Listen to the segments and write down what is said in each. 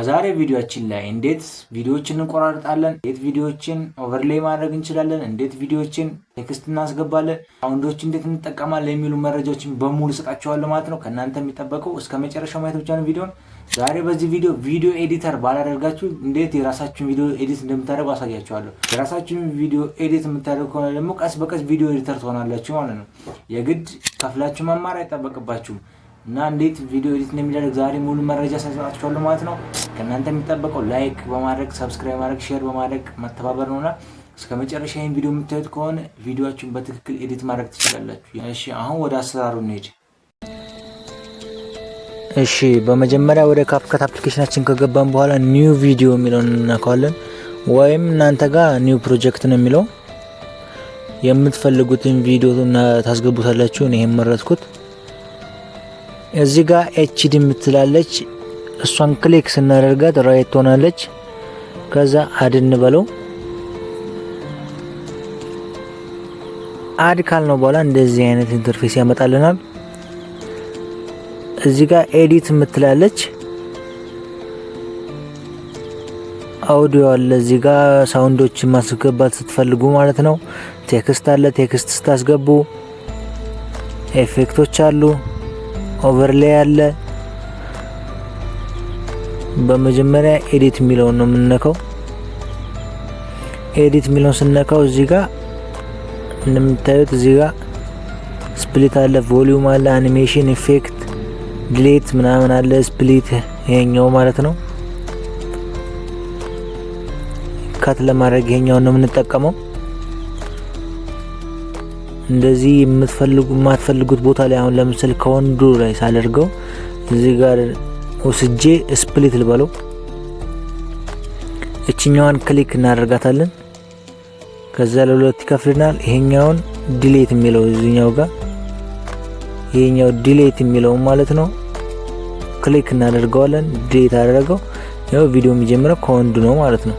በዛሬ ቪዲዮአችን ላይ እንዴት ቪዲዮዎችን እንቆራርጣለን፣ እንዴት ቪዲዮዎችን ኦቨርሌይ ማድረግ እንችላለን፣ እንዴት ቪዲዮዎችን ቴክስት እናስገባለን፣ ሳውንዶች እንዴት እንጠቀማለን የሚሉ መረጃዎችን በሙሉ ሰጣችኋለሁ ማለት ነው። ከእናንተ የሚጠበቀው እስከ መጨረሻው ማየት ብቻ ነው ቪዲዮን። ዛሬ በዚህ ቪዲዮ ኤዲተር ባላደርጋችሁ እንዴት የራሳችሁን ቪዲዮ ኤዲት እንደምታደርጉ አሳያችኋለሁ። የራሳችሁን ቪዲዮ ኤዲት የምታደርጉ ከሆነ ደግሞ ቀስ በቀስ ቪዲዮ ኤዲተር ትሆናላችሁ ማለት ነው። የግድ ከፍላችሁ መማር አይጠበቅባችሁም። እና እንዴት ቪዲዮ ኤዲት እንደሚደረግ ዛሬ ሙሉ መረጃ ሰጣችኋለሁ ማለት ነው። ከእናንተ የሚጠበቀው ላይክ በማድረግ ሰብስክራይብ ማድረግ ሼር በማድረግ መተባበር ነውና እስከ መጨረሻ ይሄን ቪዲዮ የምታዩት ከሆነ ቪዲዮአችሁን በትክክል ኤዲት ማድረግ ትችላላችሁ። እሺ አሁን ወደ አሰራሩ እንሄድ። እሺ በመጀመሪያ ወደ ካፕከት አፕሊኬሽናችን ከገባን በኋላ ኒው ቪዲዮ የሚለውን እናካለን። ወይም እናንተ ጋር ኒው ፕሮጀክት ነው የሚለው የምትፈልጉትን ቪዲዮ ታስገቡታላችሁ። እኔ መረጥኩት። እዚህ ጋር ኤችዲ የምትላለች እሷን ክሊክ ስናደርጋት ራይት ትሆናለች። ከዛ አድ እንበለው። አድ ካልነው በኋላ እንደዚህ አይነት ኢንተርፌስ ያመጣልናል። እዚህ ጋር ኤዲት የምትላለች አውዲዮ አለ። እዚህ ጋር ሳውንዶችን ማስገባት ስትፈልጉ ማለት ነው። ቴክስት አለ። ቴክስት ስታስገቡ ኤፌክቶች አሉ። ኦቨርሌይ አለ። በመጀመሪያ ኤዲት የሚለውን ነው የምንነካው። ኤዲት የሚለውን ስንነካው እዚህ ጋር እንደምታዩት እዚህ ጋር ስፕሊት አለ፣ ቮሊዩም አለ፣ አኒሜሽን፣ ኢፌክት፣ ዲሌት ምናምን አለ። ስፕሊት ይሄኛው ማለት ነው። ካት ለማድረግ ይሄኛውን ነው የምንጠቀመው። እንደዚህ የማትፈልጉት ቦታ ላይ አሁን ለምሳሌ ከወንዱ ላይ ሳደርገው እዚህ ጋር ወስጄ ስፕሊት ልበለው። እቺኛዋን ክሊክ እናደርጋታለን። ከዛ ለሁለት ይከፍልናል። ይሄኛውን ዲሌት የሚለው እዚህኛው ጋር ይሄኛው ዲሌት የሚለው ማለት ነው። ክሊክ እናደርገዋለን። ዲሌት አደረገው። ያው ቪዲዮ የሚጀምረው ከወንዱ ነው ማለት ነው።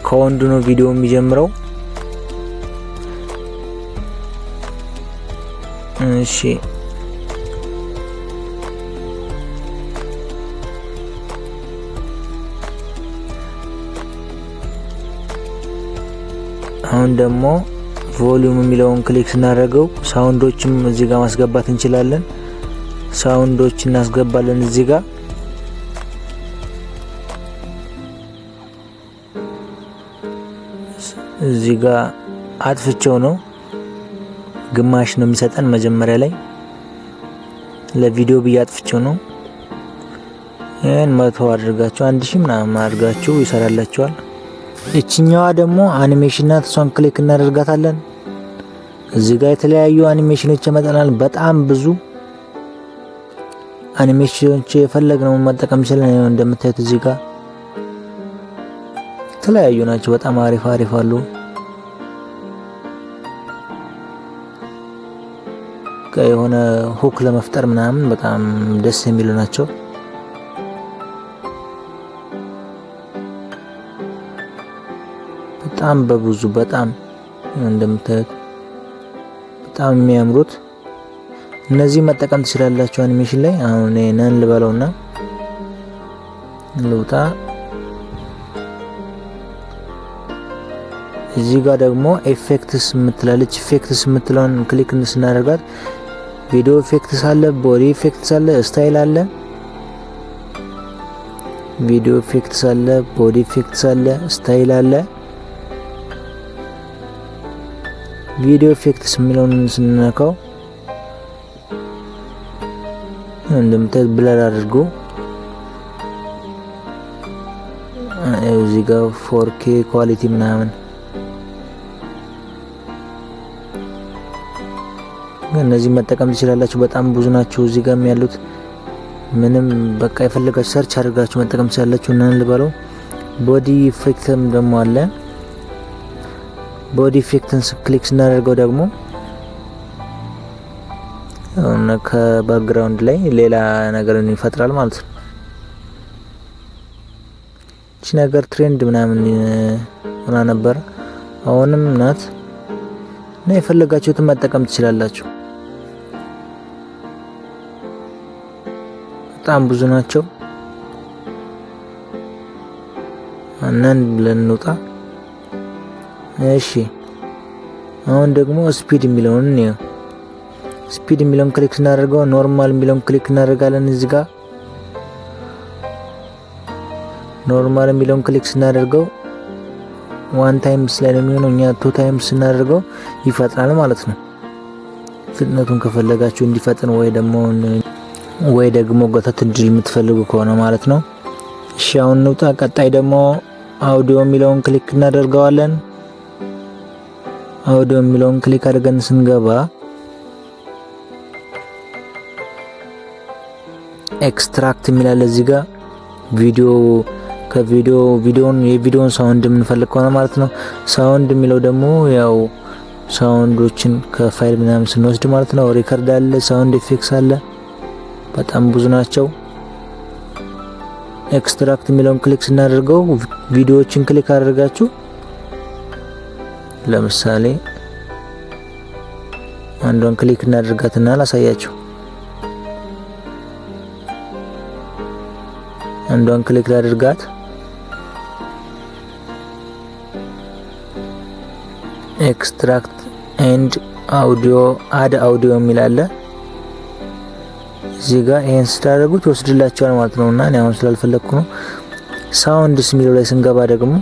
ከወንዱ ነው ቪዲዮ የሚጀምረው። እሺ አሁን ደግሞ ቮሊዩም የሚለውን ክሊክ ስናደርገው ሳውንዶችም እዚህ ጋር ማስገባት እንችላለን። ሳውንዶች እናስገባለን። እዚህ ጋር አጥፍቼው ነው ግማሽ ነው የሚሰጠን መጀመሪያ ላይ ለቪዲዮ ብዬ አጥፍቼው ነው። ይሄን 100 አድርጋችሁ 1000 ምናምን አድርጋችሁ ይሰራላችኋል። እቺኛዋ ደግሞ አኒሜሽን ናት። እሷን ክሊክ እናደርጋታለን። እዚህ ጋር የተለያዩ አኒሜሽኖች ይመጣናል። በጣም ብዙ አኒሜሽኖች የፈለግነው መጠቀም ይችላል። እንደምታዩት እዚህ ጋር የተለያዩ ናቸው። በጣም አሪፍ አሉ። የሆነ ሁክ ለመፍጠር ምናምን በጣም ደስ የሚሉ ናቸው። በጣም በብዙ በጣም እንደምታዩት በጣም የሚያምሩት እነዚህ መጠቀም ትችላላችሁ አኒሜሽን ላይ። አሁን ነን ልበለውና ልውጣ። እዚህ ጋር ደግሞ ኤፌክትስ የምትላለች። ኤፌክትስ የምትለውን ክሊክ ስናደርጋት ቪዲዮ ኤፌክትስ አለ፣ ቦዲ ኤፌክትስ አለ፣ ስታይል አለ፣ ቪዲዮ ኤፌክትስ አለ፣ ቦዲ ኤፌክትስ አለ፣ ስታይል አለ። ቪዲዮ ኤፌክትስ የሚለውን ስንነካው እንደምታዩት ብለር አድርጎ እዚህ ጋር 4K ኳሊቲ ምናምን እነዚህ መጠቀም ትችላላችሁ። በጣም ብዙ ናቸው እዚህ ጋር ያሉት። ምንም በቃ የፈለጋችሁ ሰርች አድርጋችሁ መጠቀም ትችላላችሁ። እናን ልበለው። ቦዲ ኢፌክትም ደግሞ አለ። ቦዲ ኢፌክትን ክሊክ ስናደርገው ደግሞ ከባክግራውንድ ላይ ሌላ ነገር ይፈጥራል ማለት ነው። እቺ ነገር ትሬንድ ምናምን ሆና ነበር፣ አሁንም ናት እና የፈለጋችሁትን መጠቀም ትችላላችሁ። በጣም ብዙ ናቸው። አናን ብለን እንውጣ። እሺ አሁን ደግሞ ስፒድ የሚለውን ነው። ስፒድ የሚለውን ክሊክ ስናደርገው ኖርማል የሚለውን ክሊክ እናደርጋለን። እዚህ ጋር ኖርማል የሚለውን ክሊክ ስናደርገው 1 ታይምስ ላይ ነው የሚሆነው። እኛ 2 ታይምስ ስናደርገው ይፈጥናል ማለት ነው። ፍጥነቱን ከፈለጋችሁ እንዲፈጥን ወይ ደግሞ ጎተት እንዲል የምትፈልጉ ከሆነ ማለት ነው። እሺ አሁን እንውጣ። ቀጣይ ደግሞ አውዲዮ የሚለውን ክሊክ እናደርገዋለን። አውዲዮ የሚለውን ክሊክ አድርገን ስንገባ ኤክስትራክት የሚላል እዚህ ጋር የቪዲዮውን ሳውንድ የምንፈልግ ከሆነ ማለት ነው። ሳውንድ የሚለው ደግሞ ያው ሳውንዶችን ከፋይል ምናምን ስንወስድ ማለት ነው። ሪከርድ አለ፣ ሳውንድ ኢፌክትስ አለ፣ በጣም ብዙ ናቸው። ኤክስትራክት የሚለውን ክሊክ ስናደርገው ቪዲዮዎችን ክሊክ አድርጋችሁ ለምሳሌ አንዷን ክሊክ እናደርጋትና ላሳያችሁ። አንዷን ክሊክ ላድርጋት። ኤክስትራክት ኤንድ አውዲዮ አድ አውዲዮ የሚል አለ እዚህ ጋር። ይሄን ስታደርጉት ይወስድላችኋል ማለት ነውና እኔ አሁን ስላልፈለኩ ነው። ሳውንድስ የሚለው ላይ ስንገባ ደግሞ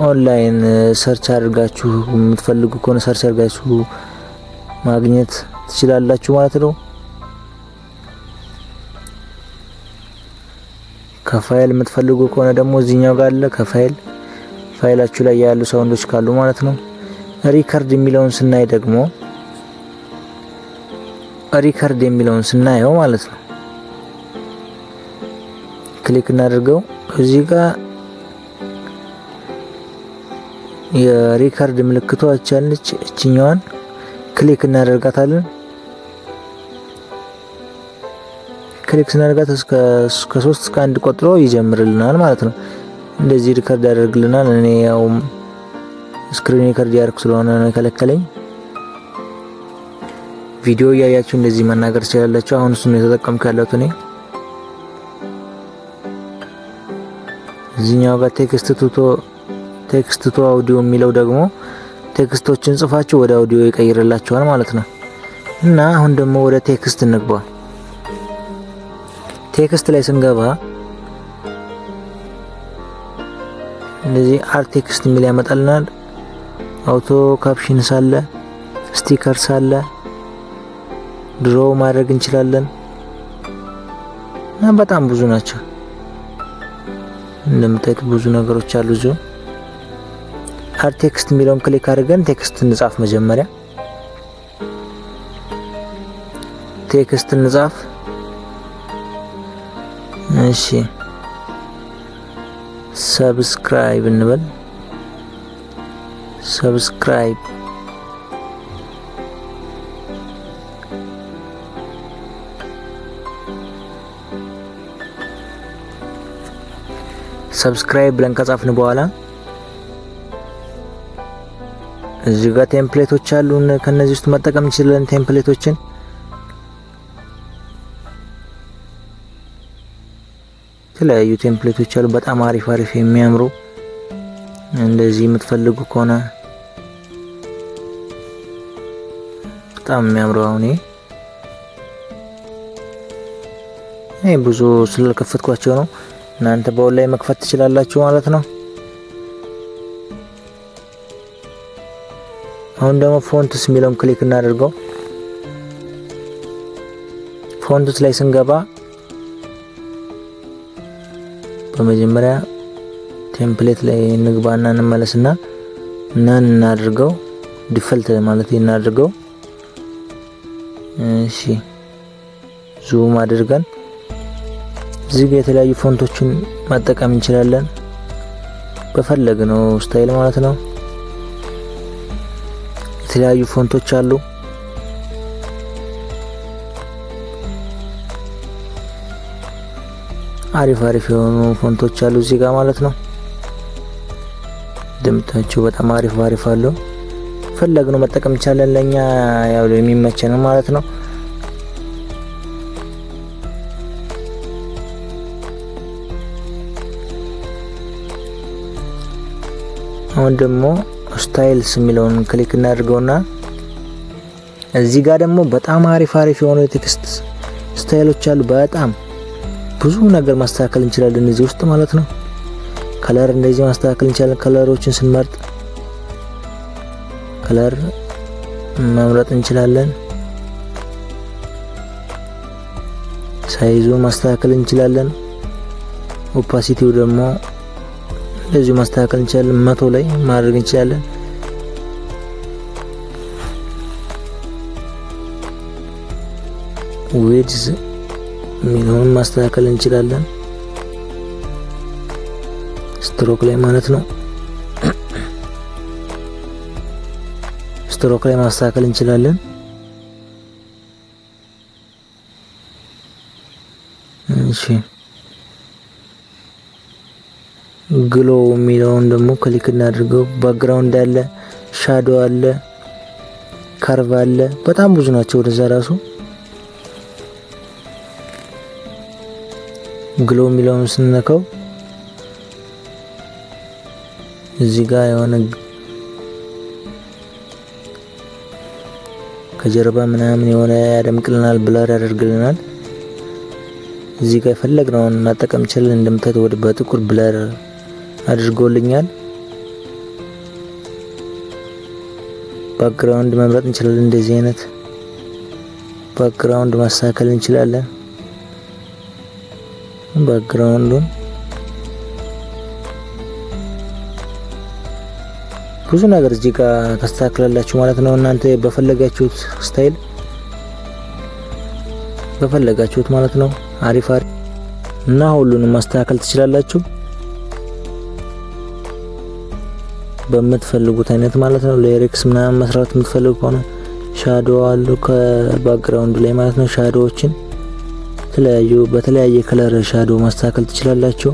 ኦንላይን ሰርች አድርጋችሁ የምትፈልጉ ከሆነ ሰርች አድርጋችሁ ማግኘት ትችላላችሁ ማለት ነው። ከፋይል የምትፈልጉ ከሆነ ደግሞ እዚህኛው ጋር አለ። ፋይላችሁ ላይ ያሉ ሳውንዶች ካሉ ማለት ነው። ሪከርድ የሚለውን ስናይ ደግሞ ሪከርድ የሚለውን ስናየው ማለት ነው ክሊክ እናድርገው። እዚህ ጋር የሪከርድ ምልክቷ አቻለች። እቺኛዋን ክሊክ እናደርጋታለን። ክሊክ ስናደርጋት እስከ 3 እስከ 1 ቆጥሮ ይጀምርልናል ማለት ነው። እንደዚህ ሪከርድ ያደርግልናል። እኔ ያው ስክሪን ሪከርድ ያደርግ ስለሆነ ነው የከለከለኝ። ቪዲዮ እያያችሁ እንደዚህ መናገር ትችላላችሁ። አሁን እሱን የተጠቀምኩ ያለሁት እኔ። እዚህኛው ጋር ቴክስት ቱ አውዲዮ የሚለው ደግሞ ቴክስቶችን ጽፋችሁ ወደ አውዲዮ ይቀይርላችኋል ማለት ነው። እና አሁን ደግሞ ወደ ቴክስት እንግባ። ቴክስት ላይ ስንገባ እንደዚህ አርት ቴክስት የሚል ያመጣልናል። አውቶ ካፕሽንስ አለ፣ ስቲከርስ አለ፣ ድሮ ማድረግ እንችላለን እና በጣም ብዙ ናቸው። እንደምታዩት ብዙ ነገሮች አሉ። እዚሁ አርት ቴክስት የሚለውን ክሊክ አድርገን ቴክስት እንጻፍ። መጀመሪያ ቴክስት እንጻፍ። እሺ ሰብስክራይብ እንበል። ሰብስክራይብ ብለን ከጻፍን በኋላ እዚህ ጋር ቴምፕሌቶች አሉን። ከነዚህ ውስጥ መጠቀም እንችላለን ቴምፕሌቶችን። የተለያዩ ቴምፕሌቶች አሉ በጣም አሪፍ የሚያምሩ። እንደዚህ የምትፈልጉ ከሆነ በጣም የሚያምሩ። አሁን ይሄ ብዙ ስለከፈትኳቸው ነው። እናንተ በኦንላይን መክፈት ትችላላችሁ ማለት ነው። አሁን ደግሞ ፎንትስ የሚለውን ክሊክ እናደርገው። ፎንትስ ላይ ስንገባ በመጀመሪያ ቴምፕሌት ላይ እንግባና እንመለስና እናድርገው። ዲፎልት ማለት እናድርገው። እሺ ዙም አድርገን እዚህ ጋር የተለያዩ ፎንቶችን መጠቀም እንችላለን በፈለግነው ስታይል ማለት ነው። የተለያዩ ፎንቶች አሉ። አሪፍ የሆኑ ፎንቶች አሉ እዚህ ጋር ማለት ነው። እንደምታዩት በጣም አሪፍ አሉ። ፈለግነው መጠቀም እንችላለን። ለኛ ያው የሚመቸን ማለት ነው። አሁን ደግሞ ስታይልስ የሚለውን ክሊክ እናድርገውና እዚህ ጋር ደግሞ በጣም አሪፍ የሆኑ የቴክስት ስታይሎች አሉ። በጣም ብዙ ነገር ማስተካከል እንችላለን እዚህ ውስጥ ማለት ነው። ከለር እንደዚህ ማስተካከል እንችላለን። ከለሮችን ስንመርጥ ከለር መምረጥ እንችላለን። ሳይዙን ማስተካከል እንችላለን። ኦፓሲቲው ደግሞ እንደዚሁ ማስተካከል እንችላለን። 100 ላይ ማድረግ እንችላለን። ዊድዝ የሚለውን ማስተካከል እንችላለን። ስትሮክ ላይ ማለት ነው። ስትሮክ ላይ ማስተካከል እንችላለን። እሺ ግሎ የሚለውን ደግሞ ክሊክ እናድርገው። ባክግራውንድ አለ፣ ሻዶ አለ፣ ካርቭ አለ። በጣም ብዙ ናቸው። ወደዛ ራሱ ግሎ የሚለውን ስንነካው እዚህ ጋር የሆነ ከጀርባ ምናምን የሆነ ያደምቅልናል፣ ብለር ያደርግልናል። እዚህ ጋር የፈለግነውን መጠቀም እንችላለን። እንደምታዩት ወደ በጥቁር ብለር አድርጎልኛል። ባክግራውንድ መምረጥ እንችላለን። እንደዚህ አይነት ባክግራውንድ ማስተካከል እንችላለን። ባክግራውንዱን ብዙ ነገር እዚህ ጋር ታስተካክላላችሁ ማለት ነው። እናንተ በፈለጋችሁት ስታይል በፈለጋችሁት ማለት ነው። አሪፍ እና ሁሉንም ማስተካከል ትችላላችሁ በምትፈልጉት አይነት ማለት ነው። ሊሪክስ ምናምን መስራት የምትፈልጉ ከሆነ ሻዶ አሉ ከባክግራውንድ ላይ ማለት ነው። ሻዶዎችን በተለያየ ከለር ሻዶ ማስተካከል ትችላላችሁ።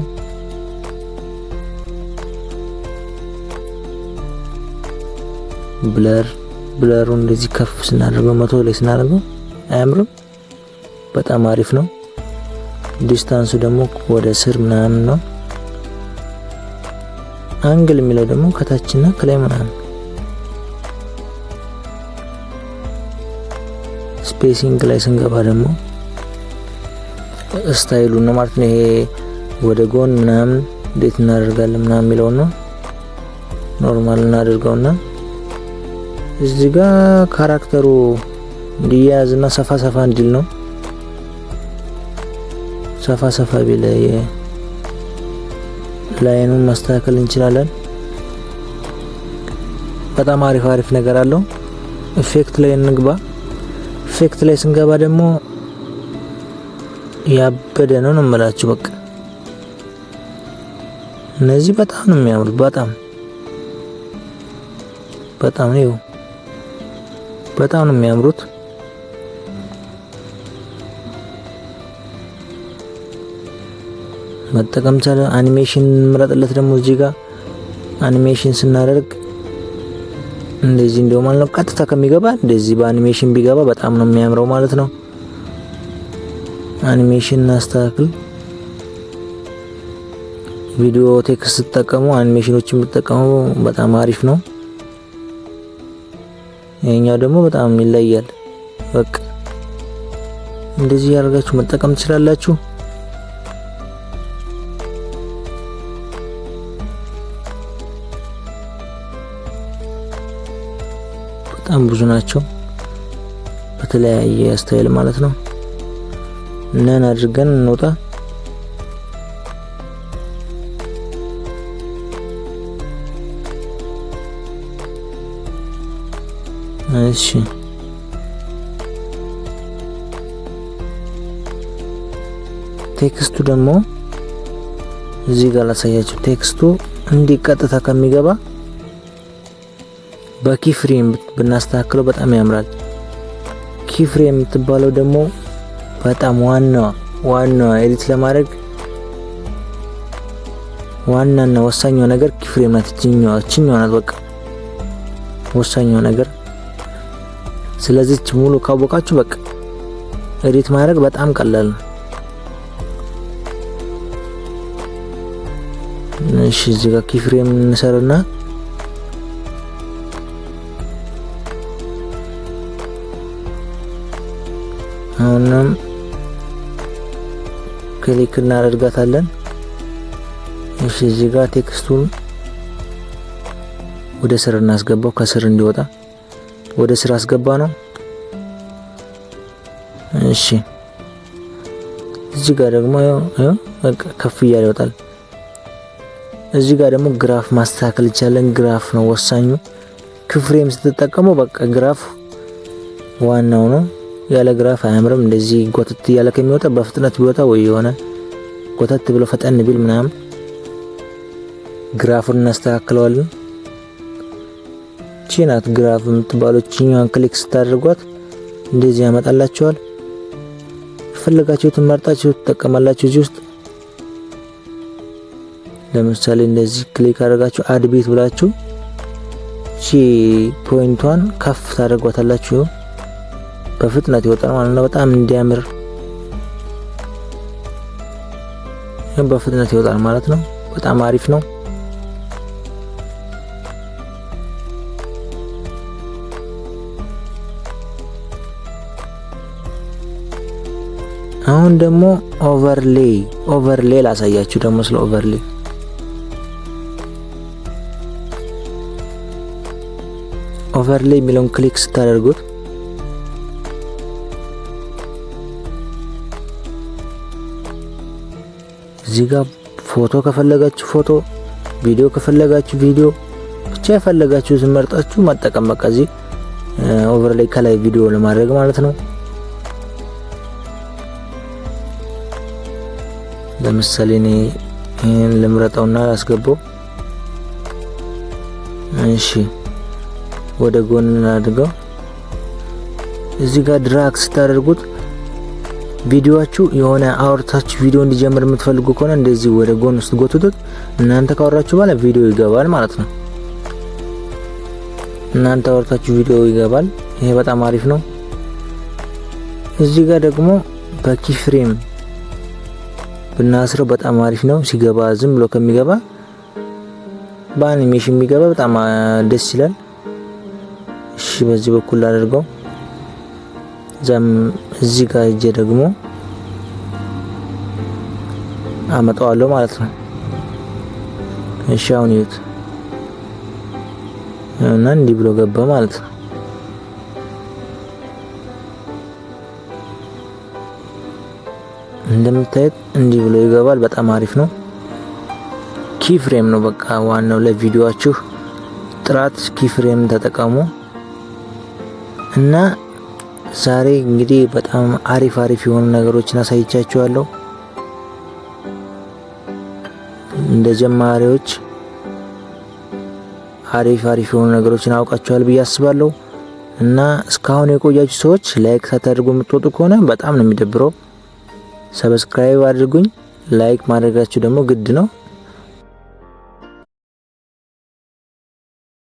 ብለሩን እንደዚህ ከፍ ስናደርገው 100 ላይ ስናደርገው አያምርም? በጣም አሪፍ ነው። ዲስታንሱ ደግሞ ወደ ስር ምናምን ነው። አንግል የሚለው ደግሞ ከታችና ከላይ ምናምን። ስፔሲንግ ላይ ስንገባ ደግሞ ስታይሉ ነው ማለት ነው። ይሄ ወደ ጎን ምናምን እንዴት እናደርጋለን ምናምን የሚለው ነው። ኖርማል እናደርገውና እዚህ ጋር ካራክተሩ እንዲያያዝና ሰፋ እንዲል ነው። ሰፋ ቢል ላይኑን ማስተካከል እንችላለን። በጣም አሪፍ ነገር አለው። ኢፌክት ላይ እንግባ። ኢፌክት ላይ ስንገባ ደግሞ ያበደ ነው የምላችሁ። በቃ እነዚህ በጣም ነው የሚያምሩት። በጣም ነው የሚያምሩት። መጠቀም ቻለ። አኒሜሽን እንምረጥለት ደግሞ እዚህ ጋር አኒሜሽን ስናደርግ እንደዚህ እንደው ማለት ነው። ቀጥታ ከሚገባ እንደዚህ በአኒሜሽን ቢገባ በጣም ነው የሚያምረው ማለት ነው። አኒሜሽን እናስተካክል። ቪዲዮ ቴክስት ተጠቀሙ፣ አኒሜሽኖችን ብትጠቀሙ በጣም አሪፍ ነው። ይሄኛው ደግሞ በጣም ይለያል። በቃ እንደዚህ ያደርጋችሁ መጠቀም ትችላላችሁ። በጣም ብዙ ናቸው በተለያየ ስታይል ማለት ነው። ነን አድርገን እንውጣ። እሺ ቴክስቱ ደግሞ እዚህ ጋር ላሳያችሁ። ቴክስቱ እንዲቀጥታ ከሚገባ በኪፍሬም ብናስተካክለው በጣም ያምራል። ኪፍሬም የምትባለው ደግሞ በጣም ዋናዋ ኤዲት ለማድረግ ዋናና ወሳኛው ነገር ኪፍሬም ናት። እችኛዋ ናት በቃ ወሳኛው ነገር። ስለዚህ ሙሉ ካወቃችሁ በቃ ኤዲት ማድረግ በጣም ቀላል ነው። እሺ እዚህ ጋር ኪፍሬም እንሰርና አሁንም ክሊክ እናደርጋታለን። እሺ እዚህ ጋር ቴክስቱን ወደ ስር እናስገባው። ከስር እንዲወጣ ወደ ስር አስገባ ነው። እሺ እዚህ ጋር ደግሞ ከፍ እያለ ይወጣል። እዚህ ጋር ደግሞ ግራፍ ማስተካከል ይቻላል። ግራፍ ነው ወሳኙ። ኪፍሬም ስትጠቀሙ በቃ ግራፍ ዋናው ነው። ያለ ግራፍ አያምርም። እንደዚህ ጎተት እያለ ከሚወጣ በፍጥነት ቢወጣ ወይ የሆነ ጎተት ብሎ ፈጠን ቢል ምናምን ግራፉን እናስተካክለዋለን። ቺናት ግራፍ የምትባለው ቺኛን ክሊክ ስታደርጓት እንደዚህ ያመጣላችኋል። ፈለጋችሁትን መርጣችሁ ተጠቀማላችሁ። እዚህ ውስጥ ለምሳሌ እንደዚህ ክሊክ አድርጋችሁ አድ ቤት ብላችሁ ቺ ፖይንቷን ከፍ ታደርጓታላችሁ። በፍጥነት ይወጣል ማለት ነው። በጣም እንዲያምር በፍጥነት ይወጣል ማለት ነው። በጣም አሪፍ ነው። አሁን ደግሞ ኦቨርሌይ ላሳያችሁ ደግሞ ስለ ኦቨርሌይ። ኦቨርሌይ የሚለውን ክሊክ ስታደርጉት እዚህ ጋር ፎቶ ከፈለጋችሁ ፎቶ፣ ቪዲዮ ከፈለጋችሁ ቪዲዮ፣ ብቻ የፈለጋችሁትን መርጣችሁ መጠቀም። በቃ እዚህ ኦቨርሌይ ከላይ ቪዲዮ ለማድረግ ማለት ነው። ለምሳሌ እኔ ይሄን ልምረጠውና ላስገባው። እሺ ወደ ጎን እናድርገው። እዚህ ጋር ድራግ ስታደርጉት ቪዲዮአችሁ የሆነ አውርታችሁ ቪዲዮ እንዲጀምር የምትፈልጉ ከሆነ እንደዚህ ወደ ጎን ውስጥ ጎትቱት። እናንተ ካወራችሁ በኋላ ቪዲዮ ይገባል ማለት ነው። እናንተ አውርታችሁ ቪዲዮ ይገባል። ይሄ በጣም አሪፍ ነው። እዚህ ጋር ደግሞ በኪፍሬም ብናስረው በጣም አሪፍ ነው። ሲገባ ዝም ብሎ ከሚገባ በአኒሜሽን የሚገባ በጣም ደስ ይላል። እሺ በዚህ በኩል አድርገው ዛም እዚህ ጋር እጄ ደግሞ አመጣዋለሁ ማለት ነው። እሺ አሁን ይዩት እና እንዲህ ብሎ ገባ ማለት ነው። እንደምታዩት እንዲህ ብሎ ይገባል። በጣም አሪፍ ነው። ኪፍሬም ነው በቃ ዋናው ለቪዲዮአችሁ ጥራት ኪፍሬም ተጠቀሙ። እና ዛሬ እንግዲህ በጣም አሪፍ የሆኑ ነገሮችን አሳይቻችኋለሁ። እንደ ጀማሪዎች አሪፍ የሆኑ ነገሮችን አውቃችኋል ብዬ አስባለሁ። እና እስካሁን የቆያችሁ ሰዎች ላይክ ሳታደርጉ የምትወጡ ከሆነ በጣም ነው የሚደብረው። ሰብስክራይብ አድርጉኝ። ላይክ ማድረጋችሁ ደግሞ ግድ ነው።